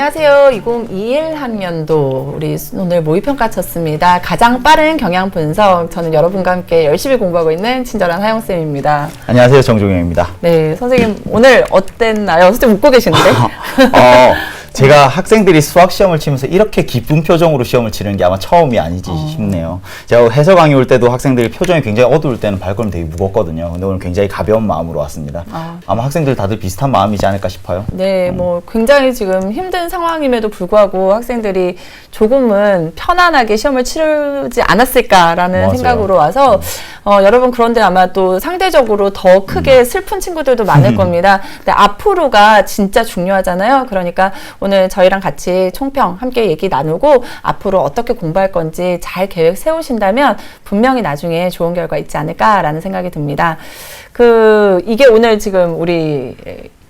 안녕하세요. 2021학년도 우리 오늘 모의평가 쳤습니다. 가장 빠른 경향 분석. 저는 여러분과 함께 열심히 공부하고 있는 친절한 하영쌤입니다. 안녕하세요. 정종영입니다. 네, 선생님 오늘 어땠나요? 선생님 웃고 계시는데? 제가 학생들이 수학 시험을 치면서 이렇게 기쁜 표정으로 시험을 치는 게 아마 처음이 아니지 싶네요. 제가 해설 강의 올 때도 학생들이 표정이 굉장히 어두울 때는 발걸음이 되게 무겁거든요. 근데 오늘 굉장히 가벼운 마음으로 왔습니다. 아마 학생들 다들 비슷한 마음이지 않을까 싶어요. 네, 뭐 굉장히 지금 힘든 상황임에도 불구하고 학생들이 조금은 편안하게 시험을 치르지 않았을까라는 맞아요. 생각으로 와서 여러분 그런데 아마 또 상대적으로 더 크게 슬픈 친구들도 많을 겁니다. 근데 앞으로가 진짜 중요하잖아요. 그러니까 오늘 저희랑 같이 총평 함께 얘기 나누고 앞으로 어떻게 공부할 건지 잘 계획 세우신다면 분명히 나중에 좋은 결과 있지 않을까라는 생각이 듭니다. 이게 오늘 지금 우리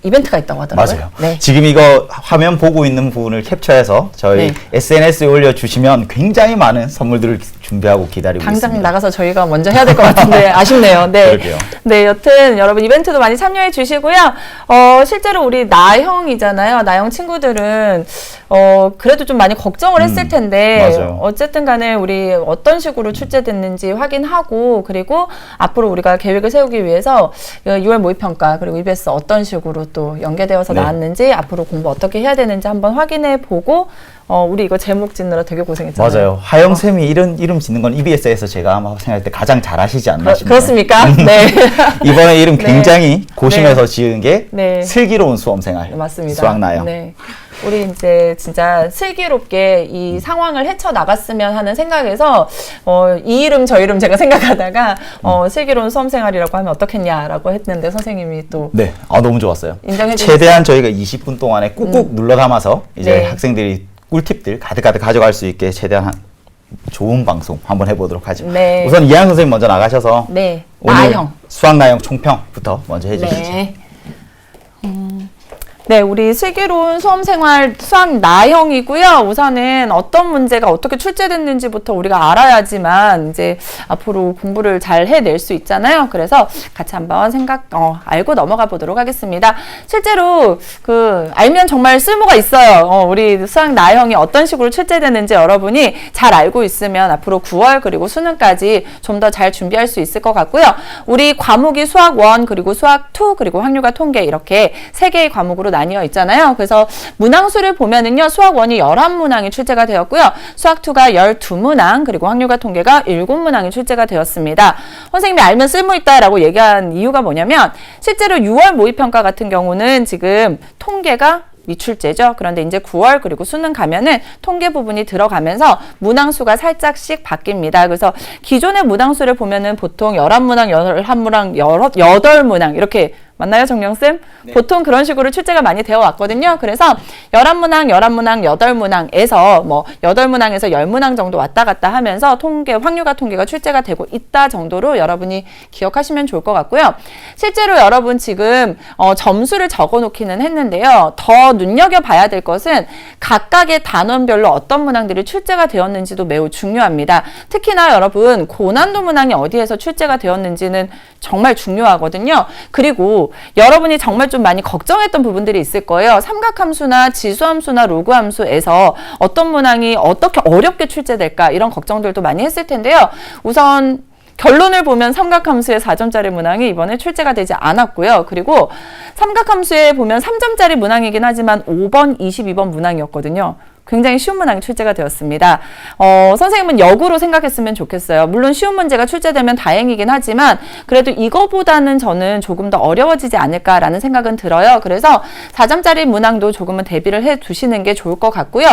이벤트가 있다고 하더라고요. 맞아요. 네. 지금 이거 화면 보고 있는 부분을 캡처해서 저희 네. SNS에 올려주시면 굉장히 많은 선물들을 준비하고 기다리고 당장 있습니다. 나가서 저희가 먼저 해야 될 것 같은데 아쉽네요. 네. 그러게요. 네, 여튼 여러분 이벤트도 많이 참여해 주시고요. 실제로 우리 나형이잖아요. 나형 친구들은 그래도 좀 많이 걱정을 했을 텐데 맞아요. 어쨌든 간에 우리 어떤 식으로 출제됐는지 확인하고 그리고 앞으로 우리가 계획을 세우기 위해서 6월 모의평가 그리고 EBS 어떤 식으로 또 연계되어서 네. 나왔는지 앞으로 공부 어떻게 해야 되는지 한번 확인해 보고 우리 이거 제목 짓느라 되게 고생했잖아요. 맞아요. 하영쌤이 이런 이름 짓는 건 EBS에서 제가 아마 생각할 때 가장 잘하시지 않나 싶네요. 그렇습니까? 네. 이번에 이름 네. 굉장히 고심해서 지은 게 네. 슬기로운 수험생활. 맞습니다. 수학나요. 네. 우리 이제 진짜 슬기롭게 이 상황을 헤쳐나갔으면 하는 생각에서 이 이름 저 이름 제가 생각하다가 슬기로운 수험생활이라고 하면 어떻겠냐라고 했는데 선생님이 또 네, 너무 좋았어요. 인정해 주셨어요. 최대한 저희가 20분 동안에 꾹꾹 눌러 담아서 이제 네. 학생들이 꿀팁들 가득가득 가져갈 수 있게 최대한 좋은 방송 한번 해보도록 하죠. 네. 우선 이하영 선생님 먼저 나가셔서 네. 오늘 나형. 수학 나형 총평부터 먼저 해주시죠. 네. 네, 우리 슬기로운 수험생활 수학 나형이고요. 우선은 어떤 문제가 어떻게 출제됐는지부터 우리가 알아야지만 이제 앞으로 공부를 잘 해낼 수 있잖아요. 그래서 같이 한번 알고 넘어가 보도록 하겠습니다. 실제로 알면 정말 쓸모가 있어요. 우리 수학 나형이 어떤 식으로 출제되는지 여러분이 잘 알고 있으면 앞으로 9월 그리고 수능까지 좀 더 잘 준비할 수 있을 것 같고요. 우리 과목이 수학 1 그리고 수학 2 그리고 확률과 통계 이렇게 3개의 과목으로 나뉘어 있잖아요. 그래서 문항수를 보면은요. 수학 1이 11문항이 출제가 되었고요. 수학 2가 12문항 그리고 확률과 통계가 7문항이 출제가 되었습니다. 선생님이 알면 쓸모있다라고 얘기한 이유가 뭐냐면 실제로 6월 모의평가 같은 경우는 지금 통계가 미출제죠. 그런데 이제 9월 그리고 수능 가면은 통계 부분이 들어가면서 문항수가 살짝씩 바뀝니다. 그래서 기존의 문항수를 보면은 보통 11문항, 11문항, 8문항 이렇게 맞나요, 정영쌤? 네. 보통 그런 식으로 출제가 많이 되어 왔거든요. 그래서 11문항, 8문항에서 8문항에서 10문항 정도 왔다 갔다 하면서 확률과 통계가 출제가 되고 있다 정도로 여러분이 기억하시면 좋을 것 같고요. 실제로 여러분 지금 점수를 적어 놓기는 했는데요. 더 눈여겨봐야 될 것은 각각의 단원별로 어떤 문항들이 출제가 되었는지도 매우 중요합니다. 특히나 여러분 고난도 문항이 어디에서 출제가 되었는지는 정말 중요하거든요. 그리고 여러분이 정말 좀 많이 걱정했던 부분들이 있을 거예요. 삼각함수나 지수함수나 로그함수에서 어떤 문항이 어떻게 어렵게 출제될까 이런 걱정들도 많이 했을 텐데요. 우선 결론을 보면 삼각함수의 4점짜리 문항이 이번에 출제가 되지 않았고요. 그리고 삼각함수에 보면 3점짜리 문항이긴 하지만 5번, 22번 문항이었거든요. 굉장히 쉬운 문항이 출제가 되었습니다. 선생님은 역으로 생각했으면 좋겠어요. 물론 쉬운 문제가 출제되면 다행이긴 하지만 그래도 이거보다는 저는 조금 더 어려워지지 않을까라는 생각은 들어요. 그래서 4점짜리 문항도 조금은 대비를 해 두시는 게 좋을 것 같고요.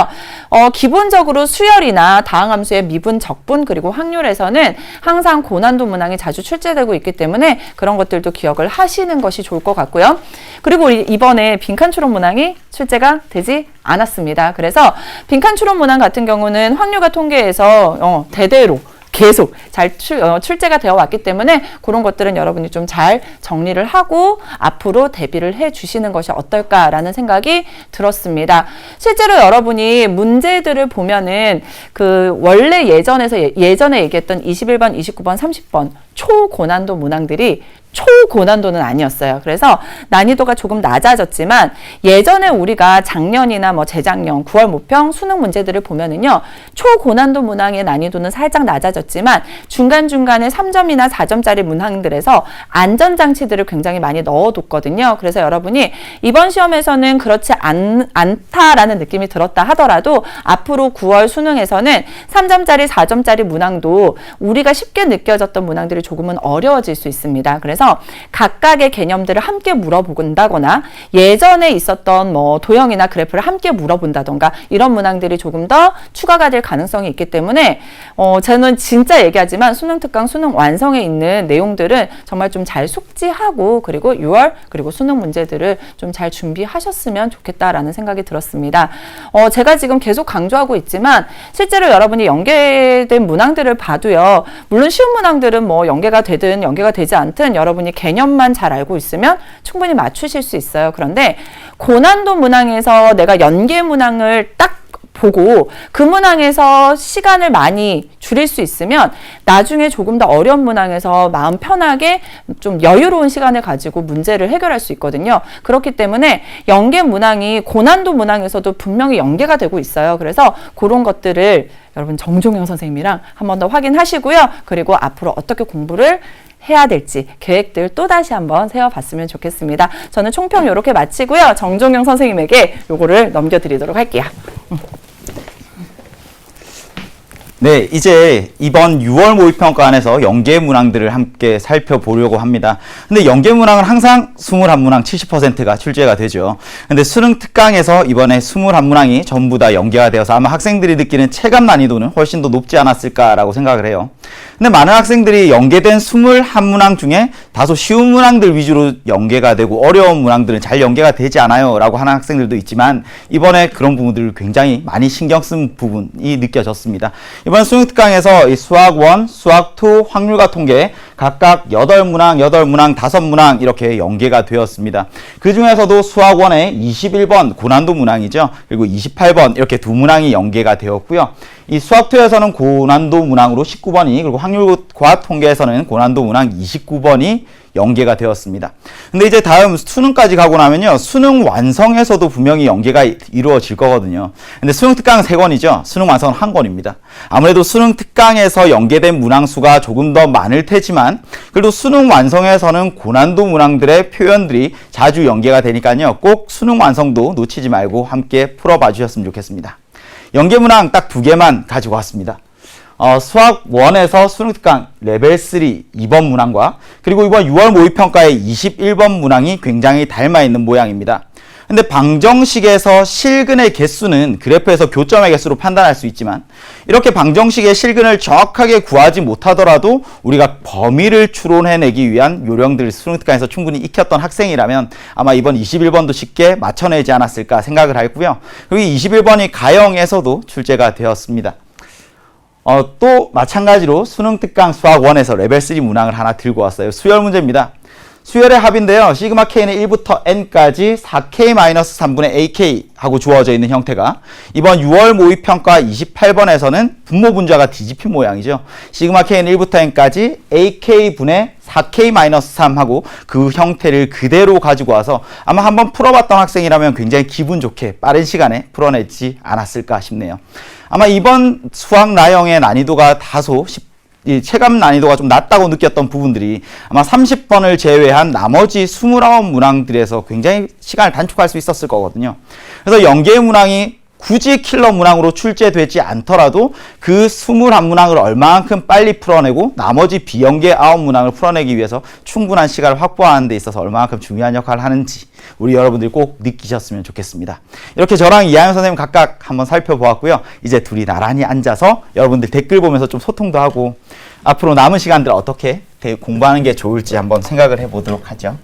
기본적으로 수열이나 다항함수의 미분, 적분 그리고 확률에서는 항상 고난도 문항이 자주 출제되고 있기 때문에 그런 것들도 기억을 하시는 것이 좋을 것 같고요. 그리고 이번에 빈칸 추론 문항이 출제가 되지 않았습니다. 그래서 빈칸 추론 문항 같은 경우는 확률과 통계에서 대대로 계속 잘 출제가 되어 왔기 때문에 그런 것들은 여러분이 좀 잘 정리를 하고 앞으로 대비를 해 주시는 것이 어떨까라는 생각이 들었습니다. 실제로 여러분이 문제들을 보면은 원래 예전에 얘기했던 21번, 29번, 30번 초고난도 문항들이 초고난도는 아니었어요. 그래서 난이도가 조금 낮아졌지만 예전에 우리가 작년이나 뭐 재작년 9월 모평 수능 문제들을 보면은요. 초고난도 문항의 난이도는 살짝 낮아졌지만 중간중간에 3점이나 4점짜리 문항들에서 안전장치들을 굉장히 많이 넣어뒀거든요. 그래서 여러분이 이번 시험에서는 그렇지 않다라는 느낌이 들었다 하더라도 앞으로 9월 수능에서는 3점짜리, 4점짜리 문항도 우리가 쉽게 느껴졌던 문항들이 조금은 어려워질 수 있습니다. 그래서 각각의 개념들을 함께 물어본다거나 예전에 있었던 뭐 도형이나 그래프를 함께 물어본다던가 이런 문항들이 조금 더 추가가 될 가능성이 있기 때문에 저는 진짜 얘기하지만 수능 특강, 수능 완성에 있는 내용들은 정말 좀 잘 숙지하고 그리고 6월 그리고 수능 문제들을 좀 잘 준비하셨으면 좋겠다라는 생각이 들었습니다. 제가 지금 계속 강조하고 있지만 실제로 여러분이 연계된 문항들을 봐도요. 물론 쉬운 문항들은 뭐 연계가 되든 연계가 되지 않든 여러분이 개념만 잘 알고 있으면 충분히 맞추실 수 있어요. 그런데 고난도 문항에서 내가 연계 문항을 딱 보고 그 문항에서 시간을 많이 줄일 수 있으면 나중에 조금 더 어려운 문항에서 마음 편하게 좀 여유로운 시간을 가지고 문제를 해결할 수 있거든요. 그렇기 때문에 연계 문항이 고난도 문항에서도 분명히 연계가 되고 있어요. 그래서 그런 것들을 여러분 정종영 선생님이랑 한 번 더 확인하시고요. 그리고 앞으로 어떻게 공부를 해야 될지 계획들 또 다시 한번 세워봤으면 좋겠습니다. 저는 총평 이렇게 마치고요. 정종영 선생님에게 요거를 넘겨드리도록 할게요. 네, 이제 이번 6월 모의평가 안에서 연계 문항들을 함께 살펴보려고 합니다. 근데 연계 문항은 항상 21문항 70%가 출제가 되죠. 근데 수능 특강에서 이번에 21문항이 전부 다 연계가 되어서 아마 학생들이 느끼는 체감 난이도는 훨씬 더 높지 않았을까라고 생각을 해요. 근데 많은 학생들이 연계된 21문항 중에 다소 쉬운 문항들 위주로 연계가 되고 어려운 문항들은 잘 연계가 되지 않아요 라고 하는 학생들도 있지만 이번에 그런 부분들을 굉장히 많이 신경 쓴 부분이 느껴졌습니다. 이번 수능 특강에서 이 수학 1, 수학 2, 확률과 통계 각각 8문항, 5문항 이렇게 연계가 되었습니다. 그 중에서도 수학 1에 21번 고난도 문항이죠. 그리고 28번 이렇게 두 문항이 연계가 되었고요. 이 수학 2에서는 고난도 문항으로 19번이 그리고 확률과 통계에서는 고난도 문항 29번이 연계가 되었습니다. 근데 이제 다음 수능까지 가고 나면요. 수능 완성에서도 분명히 연계가 이루어질 거거든요. 근데 수능 특강은 3권이죠. 수능 완성은 1권입니다. 아무래도 수능 특강에서 연계된 문항 수가 조금 더 많을 테지만 그래도 수능 완성에서는 고난도 문항들의 표현들이 자주 연계가 되니까요. 꼭 수능 완성도 놓치지 말고 함께 풀어봐 주셨으면 좋겠습니다. 연계 문항 딱 2개만 가지고 왔습니다. 수학 1에서 수능 특강 레벨 3 2번 문항과 그리고 이번 6월 모의평가의 21번 문항이 굉장히 닮아 있는 모양입니다. 근데 방정식에서 실근의 개수는 그래프에서 교점의 개수로 판단할 수 있지만 이렇게 방정식의 실근을 정확하게 구하지 못하더라도 우리가 범위를 추론해내기 위한 요령들을 수능 특강에서 충분히 익혔던 학생이라면 아마 이번 21번도 쉽게 맞춰내지 않았을까 생각을 하고요. 그리고 21번이 가형에서도 출제가 되었습니다. 또 마찬가지로 수능 특강 수학 1에서 레벨 3 문항을 하나 들고 왔어요. 수열 문제입니다. 수열의 합인데요. 시그마 k는 1부터 n까지 4k-3분의 ak 하고 주어져 있는 형태가 이번 6월 모의평가 28번에서는 분모 분자가 뒤집힌 모양이죠. 시그마 k는 1부터 n까지 ak분의 4k-3 하고 그 형태를 그대로 가지고 와서 아마 한번 풀어봤던 학생이라면 굉장히 기분 좋게 빠른 시간에 풀어내지 않았을까 싶네요. 아마 이번 수학 나형의 난이도가 다소 이 체감 난이도가 좀 낮다고 느꼈던 부분들이 아마 30번을 제외한 나머지 29문항들에서 굉장히 시간을 단축할 수 있었을 거거든요. 그래서 연계 문항이 굳이 킬러 문항으로 출제되지 않더라도 그 21문항을 얼마만큼 빨리 풀어내고 나머지 비연계 9문항을 풀어내기 위해서 충분한 시간을 확보하는 데 있어서 얼마만큼 중요한 역할을 하는지 우리 여러분들이 꼭 느끼셨으면 좋겠습니다. 이렇게 저랑 이하연 선생님 각각 한번 살펴보았고요. 이제 둘이 나란히 앉아서 여러분들 댓글 보면서 좀 소통도 하고 앞으로 남은 시간들 어떻게 공부하는 게 좋을지 한번 생각을 해보도록 하죠.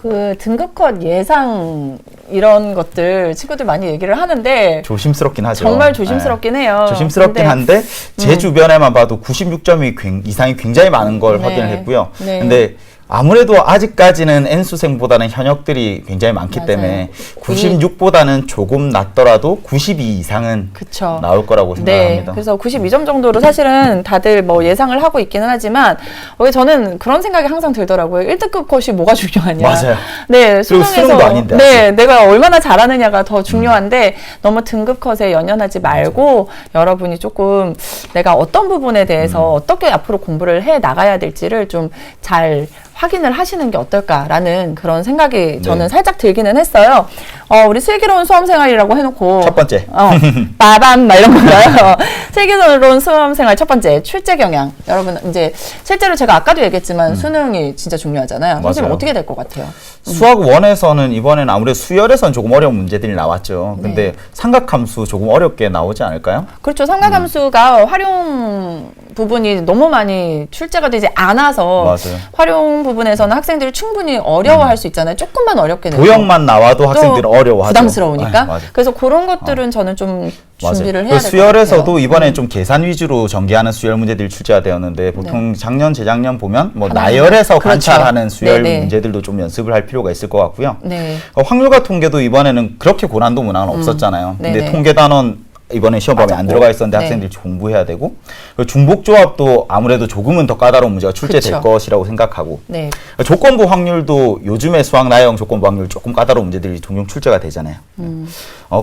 그 등급컷 예상 이런 것들 친구들 많이 얘기를 하는데 조심스럽긴 하죠. 정말 조심스럽긴 해요. 조심스럽긴 한데 제 주변에만 봐도 96점이 이상이 굉장히 많은 걸 확인을 했고요. 근데 아무래도 아직까지는 N수생보다는 현역들이 굉장히 많기 맞아요. 때문에 96보다는 조금 낮더라도 92 이상은 그쵸. 나올 거라고 네, 생각합니다. 그래서 92점 정도로 사실은 다들 뭐 예상을 하고 있기는 하지만 저는 그런 생각이 항상 들더라고요. 1등급 컷이 뭐가 중요하냐. 맞아요. 네, 그리고 수능도 아닌데, 네, 아직. 내가 얼마나 잘하느냐가 더 중요한데 너무 등급 컷에 연연하지 말고 여러분이 조금 내가 어떤 부분에 대해서 어떻게 앞으로 공부를 해 나가야 될지를 좀 잘 확인을 하시는 게 어떨까라는 그런 생각이 저는 살짝 들기는 했어요. 우리 슬기로운 수험생활이라고 해놓고 첫 번째. 빠밤 막 이런 건가요? 슬기로운 수험생활 첫 번째 출제 경향. 여러분 이제 실제로 제가 아까도 얘기했지만 수능이 진짜 중요하잖아요. 선생님 맞아요. 어떻게 될 것 같아요? 수학 1에서는 이번에는 아무래도 수열에서는 조금 어려운 문제들이 나왔죠. 근데 삼각함수 조금 어렵게 나오지 않을까요? 그렇죠. 삼각함수가 활용 부분이 너무 많이 출제가 되지 않아서 맞아요. 활용 부분에서는 학생들이 충분히 어려워할 수 있잖아요. 조금만 어렵게 내서. 도형만 나와도 학생들은 어려워하죠. 부담스러우니까. 네, 맞아요. 그래서 그런 것들은 저는 좀 준비를 해야 될 것 같아요. 수열에서도 이번에 좀 계산 위주로 전개하는 수열 문제들이 출제가 되었는데 보통 작년, 재작년 보면 뭐 나열해서 그렇죠. 관찰하는 수열 네네. 문제들도 좀 연습을 할 필요가 있을 것 같고요. 네. 확률과 통계도 이번에는 그렇게 고난도 문항은 없었잖아요. 근데 네네. 통계 단원 이번에 시험 범위에 안 맞았고. 들어가 있었는데 네. 학생들이 공부해야 되고 그리고 중복조합도 아무래도 조금은 더 까다로운 문제가 출제될 그쵸. 것이라고 생각하고 네. 조건부 확률도 요즘에 수학 나형 조건부 확률 조금 까다로운 문제들이 종종 출제가 되잖아요.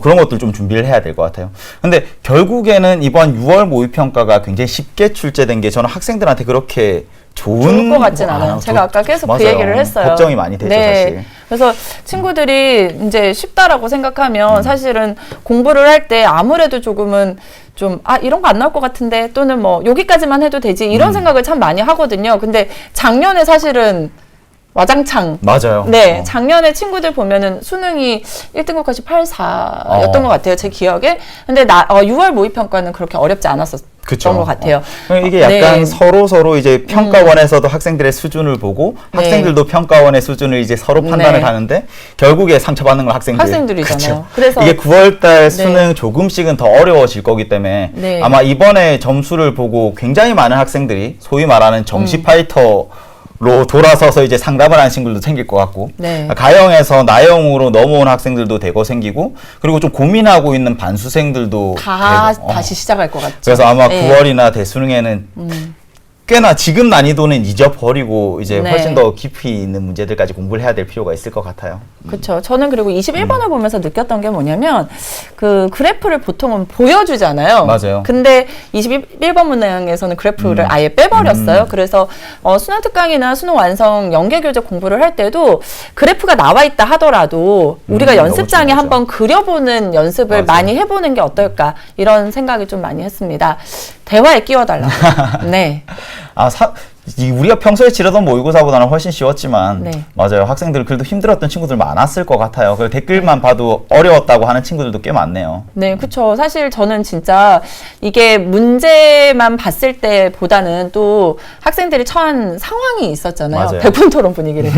그런 것들 좀 준비를 해야 될 것 같아요. 근데 결국에는 이번 6월 모의평가가 굉장히 쉽게 출제된 게 저는 학생들한테 그렇게 좋을 것 같진 않아요. 제가 아까 계속 그 맞아요. 얘기를 했어요. 걱정이 많이 되죠, 네. 사실. 그래서 친구들이 이제 쉽다라고 생각하면 사실은 공부를 할 때 아무래도 조금은 좀, 이런 거 안 나올 것 같은데 또는 뭐 여기까지만 해도 되지 이런 생각을 참 많이 하거든요. 근데 작년에 사실은 와장창. 맞아요. 네, 작년에 친구들 보면은 수능이 1등급까지 84였던 것 같아요, 제 기억에. 근데 6월 모의평가는 그렇게 어렵지 않았었던 그쵸. 것 같아요. 이게 약간 네. 서로 이제 평가원에서도 학생들의 수준을 보고 네. 학생들도 평가원의 수준을 이제 서로 판단을 네. 하는데 결국에 상처받는 건 학생들이잖아요. 그쵸. 그래서 이게 9월달 수능 조금씩은 더 어려워질 거기 때문에 네. 아마 이번에 점수를 보고 굉장히 많은 학생들이 소위 말하는 정시 파이터 로 돌아서서 이제 상담을 하는 친구들도 생길 것 같고 네. 가형에서 나형으로 넘어온 학생들도 대거 생기고 그리고 좀 고민하고 있는 반수생들도 대거, 다시 시작할 것 같죠. 그래서 아마 네. 9월이나 대수능에는 꽤나 지금 난이도는 잊어버리고 이제 네. 훨씬 더 깊이 있는 문제들까지 공부를 해야 될 필요가 있을 것 같아요. 그렇죠. 저는 그리고 21번을 보면서 느꼈던 게 뭐냐면 그 그래프를 보통은 보여주잖아요. 맞아요. 근데 21번 문항에서는 그래프를 아예 빼버렸어요. 그래서 수능 특강이나 수능 완성 연계 교재 공부를 할 때도 그래프가 나와 있다 하더라도 우리가 너무 연습장에 중요하죠. 한번 그려보는 연습을 맞아요. 많이 해보는 게 어떨까 이런 생각을 좀 많이 했습니다. 대화에 끼워달라고. 네. 우리가 평소에 치르던 모의고사보다는 훨씬 쉬웠지만 네. 맞아요. 학생들 그래도 힘들었던 친구들 많았을 것 같아요. 그 댓글만 봐도 어려웠다고 하는 친구들도 꽤 많네요. 네, 그렇죠. 사실 저는 진짜 이게 문제만 봤을 때보다는 또 학생들이 처한 상황이 있었잖아요. 맞아요. 백분 토론 분위기를.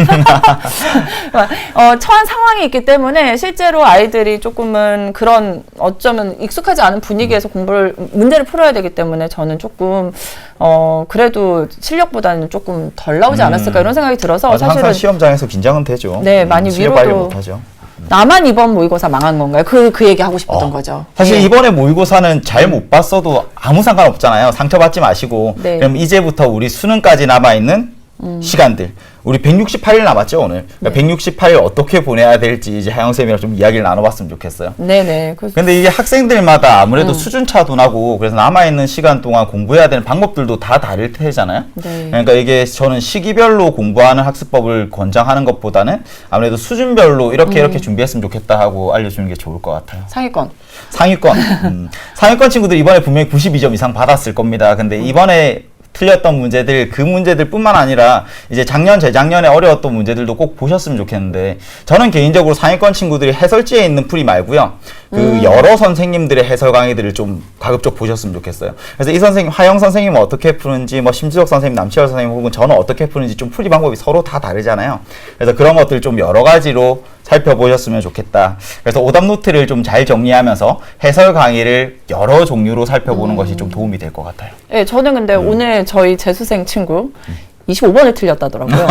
처한 상황이 있기 때문에 실제로 아이들이 조금은 그런 어쩌면 익숙하지 않은 분위기에서 문제를 풀어야 되기 때문에 저는 조금 그래도 실력보다는 조금 덜 나오지 않았을까 이런 생각이 들어서 맞아, 사실은 항상 시험장에서 긴장은 되죠. 네, 많이 실력 위로도- 발휘 못하죠. 나만 이번 모의고사 망한 건가요? 그 얘기 하고 싶었던 거죠. 사실 네. 이번에 모의고사는 잘 못 봤어도 아무 상관없잖아요. 상처받지 마시고. 네. 그럼 이제부터 우리 수능까지 남아있는 시간들. 우리 168일 남았죠, 오늘. 그러니까 168일 어떻게 보내야 될지 이제 하영쌤이랑 좀 이야기를 나눠봤으면 좋겠어요. 네네. 근데 이게 학생들마다 아무래도 수준차도 나고 그래서 남아있는 시간 동안 공부해야 되는 방법들도 다 다를 테잖아요. 네. 그러니까 이게 저는 시기별로 공부하는 학습법을 권장하는 것보다는 아무래도 수준별로 이렇게 준비했으면 좋겠다 하고 알려주는 게 좋을 것 같아요. 상위권. 상위권. 상위권 친구들 이번에 분명히 92점 이상 받았을 겁니다. 근데 이번에 틀렸던 문제들, 그 문제들 뿐만 아니라 이제 작년, 재작년에 어려웠던 문제들도 꼭 보셨으면 좋겠는데 저는 개인적으로 상위권 친구들이 해설지에 있는 풀이 말고요. 그 여러 선생님들의 해설 강의들을 좀 가급적 보셨으면 좋겠어요. 그래서 이 선생님, 화영 선생님은 어떻게 푸는지, 뭐 심수혁 선생님, 남치열 선생님 혹은 저는 어떻게 푸는지 좀 풀이 방법이 서로 다 다르잖아요. 그래서 그런 것들 좀 여러 가지로 살펴보셨으면 좋겠다. 그래서 오답 노트를 좀 잘 정리하면서 해설 강의를 여러 종류로 살펴보는 것이 좀 도움이 될 것 같아요. 네, 저는 근데 오늘 저희 재수생 친구 25번을 틀렸다더라고요.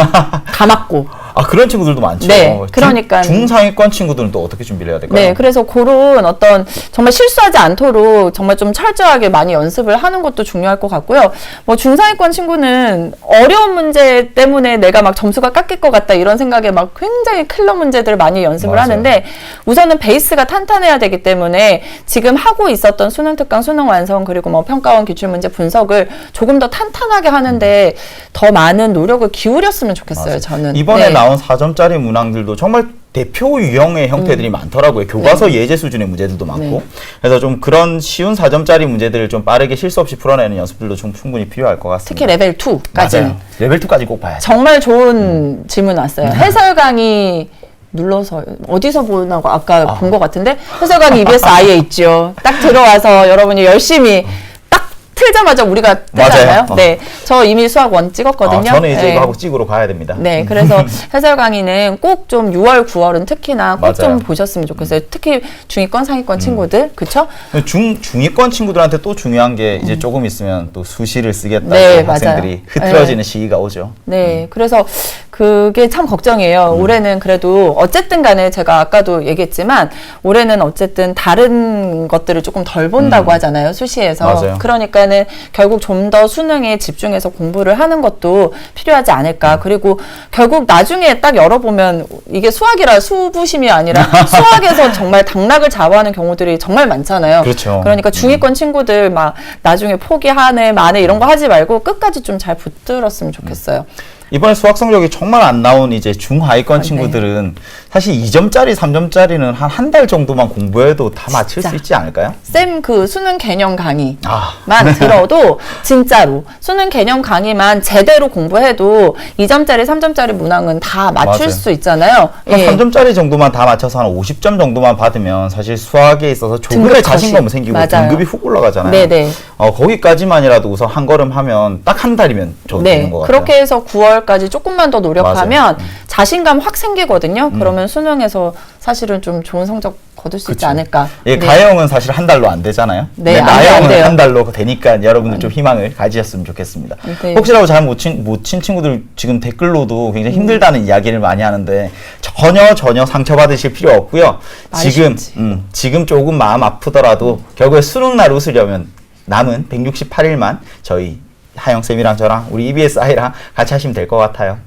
다 맞고. 아, 그런 친구들도 많죠. 네, 그러니까 중상위권 친구들은 또 어떻게 준비를 해야 될까요? 네, 그래서 그런 어떤 정말 실수하지 않도록 정말 좀 철저하게 많이 연습을 하는 것도 중요할 것 같고요. 뭐 중상위권 친구는 어려운 문제 때문에 내가 막 점수가 깎일 것 같다 이런 생각에 막 굉장히 클러 문제들을 많이 연습을 맞아요. 하는데 우선은 베이스가 탄탄해야 되기 때문에 지금 하고 있었던 수능 특강, 수능 완성 그리고 뭐 평가원 기출 문제 분석을 조금 더 탄탄하게 하는데 더 많은 노력을 기울였으면 좋겠어요. 맞아요. 저는 이번에 네. 나온 4점짜리 문항들도 정말 대표 유형의 형태들이 많더라고요. 교과서 예제 수준의 문제들도 많고. 네. 그래서 좀 그런 쉬운 4점짜리 문제들을 좀 빠르게 실수 없이 풀어내는 연습들도 좀 충분히 필요할 것 같습니다. 특히 레벨 2까지는 맞아요. 레벨 2까지 꼭 봐야죠. 정말 좋은 질문 왔어요. 해설 강의 눌러서 어디서 보나고 아까 본 것 같은데 해설 강의 EBS 아예 있죠. 딱 들어와서 여러분이 열심히 딱 틀자마자 우리가 뜨잖아요. 맞아요. 네, 저 이미 수학 원 찍었거든요. 저는 이제 네. 이거 하고 찍으러 가야 됩니다. 네, 그래서 해설 강의는 꼭 좀 6월, 9월은 특히나 꼭 좀 맞아요. 보셨으면 좋겠어요. 특히 중위권, 상위권 친구들, 그쵸? 중위권 친구들한테 또 중요한 게 이제 조금 있으면 또 수시를 쓰겠다고 네, 학생들이 맞아요. 흐트러지는 시기가 오죠. 네, 그래서 그게 참 걱정이에요. 올해는 그래도 어쨌든 간에 제가 아까도 얘기했지만 올해는 어쨌든 다른 것들을 조금 덜 본다고 하잖아요. 수시에서. 맞아요. 그러니까는 결국 좀 더 수능에 집중해서 공부를 하는 것도 필요하지 않을까. 그리고 결국 나중에 딱 열어보면 이게 수학이라 수부심이 아니라 수학에서 정말 당락을 좌우하는 경우들이 정말 많잖아요. 그렇죠. 그러니까 중위권 친구들 막 나중에 포기하네, 마네 이런 거 하지 말고 끝까지 좀 잘 붙들었으면 좋겠어요. 이번에 수학 성적이 정말 안 나온 이제 중하위권 네. 친구들은 사실 2점짜리, 3점짜리는 한 달 정도만 공부해도 다 맞출 진짜. 수 있지 않을까요? 쌤 그 수능 개념 강의만 아. 들어도 진짜로 수능 개념 강의만 제대로 공부해도 2점짜리, 3점짜리 문항은 다 맞출 맞아요. 수 있잖아요. 한 예. 3점짜리 정도만 다 맞춰서 한 50점 정도만 받으면 사실 수학에 있어서 조금의 등급 자신감은 컷이. 생기고 맞아요. 등급이 훅 올라가잖아요. 네네. 거기까지만이라도 우선 한 걸음 하면 딱 한 달이면 저 되는 네, 것 같아요. 그렇게 해서 9월까지 조금만 더 노력하면 맞아요. 자신감 확 생기거든요. 그러면 수능에서 사실은 좀 좋은 성적 거둘 수 있지 그쵸. 않을까. 예, 네. 가형은 사실 한 달로 안 되잖아요. 네, 근데 안 나형은 돼요. 한 달로 되니까 여러분들 좀 희망을 가지셨으면 좋겠습니다. 네. 혹시라도 잘 못 친 친구들 지금 댓글로도 굉장히 힘들다는 이야기를 많이 하는데 전혀 상처받으실 필요 없고요. 많이 지금 쉽지. 지금 조금 마음 아프더라도 결국에 수능날 웃으려면 남은 168일만 저희 하영쌤이랑 저랑 우리 EBS 아이랑 같이 하시면 될 것 같아요.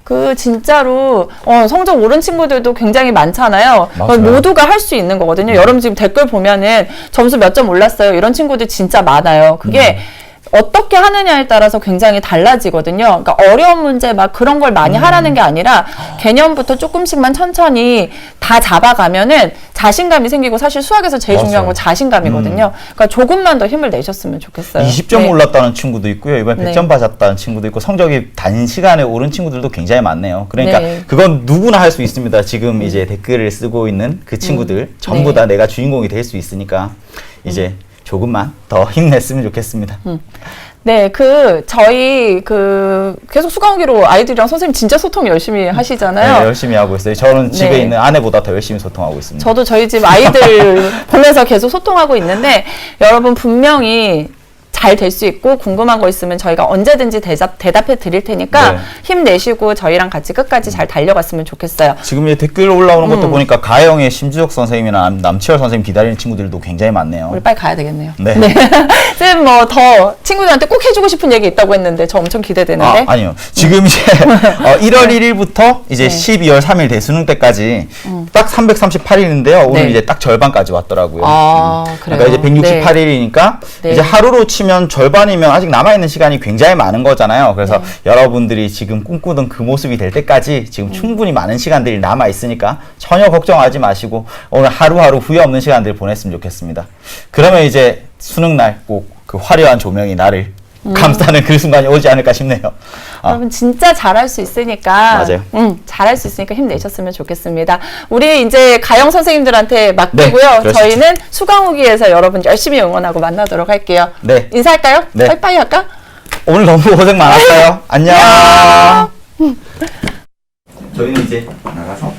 그 진짜로 성적 오른 친구들도 굉장히 많잖아요. 맞아요. 모두가 할 수 있는 거거든요. 여러분 지금 댓글 보면은 점수 몇 점 올랐어요. 이런 친구들 진짜 많아요. 그게 어떻게 하느냐에 따라서 굉장히 달라지거든요. 그러니까 어려운 문제 막 그런 걸 많이 하라는 게 아니라 개념부터 조금씩만 천천히 다 잡아가면은 자신감이 생기고 사실 수학에서 제일 중요한 맞아요. 건 자신감이거든요. 그러니까 조금만 더 힘을 내셨으면 좋겠어요. 20점 네. 올랐다는 친구도 있고요. 이번에 네. 100점 받았다는 친구도 있고 성적이 단시간에 오른 친구들도 굉장히 많네요. 그러니까 네. 그건 누구나 할 수 있습니다. 지금 이제 댓글을 쓰고 있는 그 친구들 전부 네. 다 내가 주인공이 될 수 있으니까 이제 조금만 더 힘냈으면 좋겠습니다. 네, 저희 계속 수강하기로 아이들이랑 선생님 진짜 소통 열심히 하시잖아요. 네, 열심히 하고 있어요. 저는 집에 네. 있는 아내보다 더 열심히 소통하고 있습니다. 저도 저희 집 아이들 보면서 계속 소통하고 있는데 여러분 분명히 잘 될 수 있고 궁금한 거 있으면 저희가 언제든지 대답해 드릴 테니까 네. 힘내시고 저희랑 같이 끝까지 잘 달려갔으면 좋겠어요. 지금 이제 댓글 올라오는 것도 보니까 가영의 심주혁 선생님이나 남치열 선생님 기다리는 친구들도 굉장히 많네요. 우리 빨리 가야 되겠네요. 네. 쌤 뭐 더 친구들한테 꼭 해주고 싶은 얘기 있다고 했는데 저 엄청 기대되는데. 아니요. 지금 이제 1월 1일부터 이제 네. 12월 3일 대수능 때까지 딱 338일인데요. 오늘 네. 이제 딱 절반까지 왔더라고요. 아, 그래요? 그러니까 이제 168일이니까 네. 이제 하루로 치면 절반이면 아직 남아있는 시간이 굉장히 많은 거잖아요. 그래서 네. 여러분들이 지금 꿈꾸던 그 모습이 될 때까지 지금 충분히 많은 시간들이 남아있으니까 전혀 걱정하지 마시고 오늘 하루하루 후회 없는 시간들 보냈으면 좋겠습니다. 그러면 이제 수능날 꼭 그 화려한 조명이 나를 감싸는 그 순간이 오지 않을까 싶네요. 여러분 진짜 잘할 수 있으니까 맞아요. 잘할 수 있으니까 힘내셨으면 좋겠습니다. 우리 이제 가영 선생님들한테 맡기고요. 네, 그러시죠. 저희는 수강 후기에서 여러분 열심히 응원하고 만나도록 할게요. 네. 인사할까요? 네. 빠이빠이 할까? 오늘 너무 고생 많았어요. 안녕. 저희는 이제 나가서